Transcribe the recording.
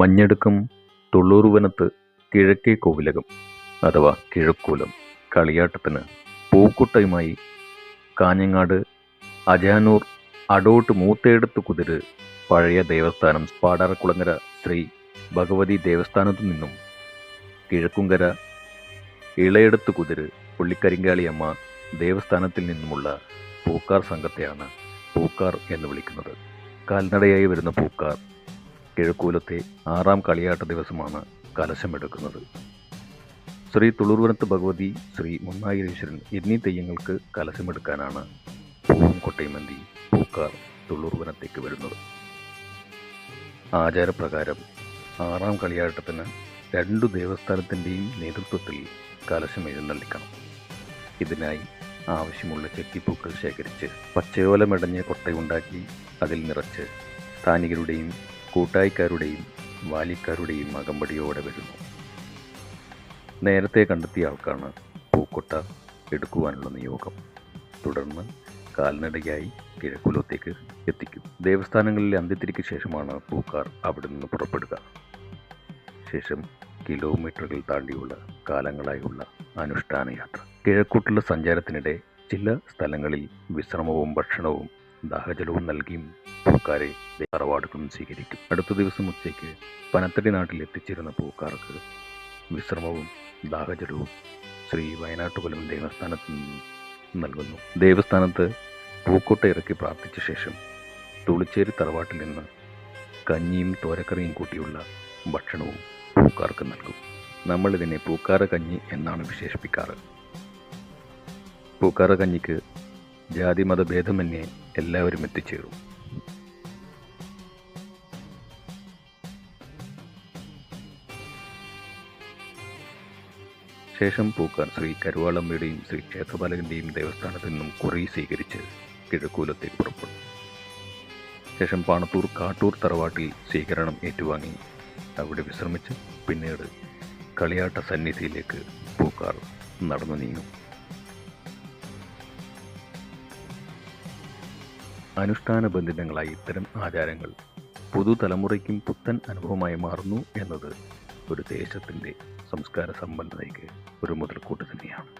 മഞ്ഞടുക്കം തുള്ളൂർവനത്ത് കിഴക്കേ കോവിലകം അഥവാ കിഴക്കൂലം കളിയാട്ടത്തിന് പൂക്കുട്ടയുമായി കാഞ്ഞങ്ങാട് അജാനൂർ അടോട്ട് മൂത്തേടത്ത് കുതിര് പഴയ ദേവസ്ഥാനം പാടാറക്കുളങ്ങര ശ്രീ ഭഗവതി ദേവസ്ഥാനത്തു നിന്നും കിഴക്കുംകര ഇളയെടുത്ത് കുതിര് പുള്ളിക്കരിങ്കാളിയമ്മ ദേവസ്ഥാനത്തിൽ നിന്നുമുള്ള പൂക്കാർ സംഘത്തെയാണ് പൂക്കാർ എന്ന് വിളിക്കുന്നത്. കാൽനടയായി വരുന്ന പൂക്കാർ കിഴക്കൂലത്തെ 6ാം കളിയാട്ട ദിവസമാണ് കലശമെടുക്കുന്നത്. ശ്രീ തുളൂർവനത്ത് ഭഗവതി, ശ്രീ മുന്നായിരീശ്വരൻ എന്നീ തെയ്യങ്ങൾക്ക് കലശമെടുക്കാനാണ് പൂവും കൊട്ടയുമന്തി പൂക്കാർ തുള്ളൂർവനത്തേക്ക് വരുന്നത്. ആചാരപ്രകാരം 6ാം കളിയാട്ടത്തിന് 2 ദേവസ്ഥാനത്തിൻ്റെയും നേതൃത്വത്തിൽ കലശം എഴുന്നള്ളിക്കണം. ഇതിനായി ആവശ്യമുള്ള ചെത്തിപ്പൂക്കൾ ശേഖരിച്ച് പച്ചയോല മെടഞ്ഞ കൊട്ടയുണ്ടാക്കി അതിൽ നിറച്ച് സ്ഥാനികരുടെയും കൂട്ടായിക്കാരുടെയും വാലിക്കാരുടെയും അകമ്പടിയോടെ വരുന്നു. നേരത്തെ കണ്ടെത്തിയ ആൾക്കാണ് പൂക്കൊട്ട എടുക്കുവാനുള്ള നിയോഗം. തുടർന്ന് കാൽനടയായി കിഴക്കുലത്തേക്ക് എത്തിക്കും. ദേവസ്ഥാനങ്ങളിലെ അന്ത്യത്തിരിക്ക് ശേഷമാണ് പൂക്കാർ അവിടെ നിന്ന് പുറപ്പെടുക. ശേഷം കിലോമീറ്ററുകൾ താണ്ടിയുള്ള കാലങ്ങളായുള്ള അനുഷ്ഠാന യാത്ര. കിഴക്കോട്ടുള്ള സഞ്ചാരത്തിനിടെ ചില സ്ഥലങ്ങളിൽ വിശ്രമവും ഭക്ഷണവും ദാഹജലവും നൽകിയും പൂക്കാരെ തറവാടുകളും സ്വീകരിക്കും. അടുത്ത ദിവസം ഉച്ചയ്ക്ക് പനത്തടി നാട്ടിൽ എത്തിച്ചേരുന്ന പൂക്കാർക്ക് വിശ്രമവും ദാഹജലവും ശ്രീ വയനാട്ടുകുലം ദേവസ്ഥാനത്ത് നിന്നും നൽകുന്നു. ദേവസ്ഥാനത്ത് പൂക്കോട്ട ഇറക്കി പ്രാർത്ഥിച്ച ശേഷം തുളിച്ചേരി തറവാട്ടിൽ നിന്ന് കഞ്ഞിയും തോരക്കറിയും കൂട്ടിയുള്ള ഭക്ഷണവും പൂക്കാർക്ക് നൽകും. നമ്മളിതിനെ പൂക്കാര കഞ്ഞി എന്നാണ് വിശേഷിപ്പിക്കാറ്. പൂക്കാര കഞ്ഞിക്ക് ജാതി മതഭേദമന്യേ എല്ലാവരും എത്തിച്ചേരും. ശേഷം പൂക്കാർ ശ്രീ കരുവാളമ്മയുടെയും ശ്രീ ക്ഷേത്രപാലകന്റെയും ദേവസ്ഥാനത്തു നിന്നും കുറി സ്വീകരിച്ച് കിഴക്കൂലത്തേക്ക് പുറപ്പെടും. ശേഷം പാണത്തൂർ കാട്ടൂർ തറവാട്ടിൽ സ്വീകരണം ഏറ്റുവാങ്ങി അവിടെ വിശ്രമിച്ച് പിന്നീട് കളിയാട്ട സന്നിധിയിലേക്ക് പൂക്കാർ നടന്നു നീങ്ങും. അനുഷ്ഠാനബന്ധിതങ്ങളായി ഇത്തരം ആചാരങ്ങൾ പുതുതലമുറയ്ക്കും പുത്തൻ അനുഭവമായി മാറുന്നു എന്നത് ഒരു ദേശത്തിൻ്റെ സംസ്കാര സമ്പന്നതയ്ക്ക് ഒരു മുതൽക്കൂട്ട് തന്നെയാണ്.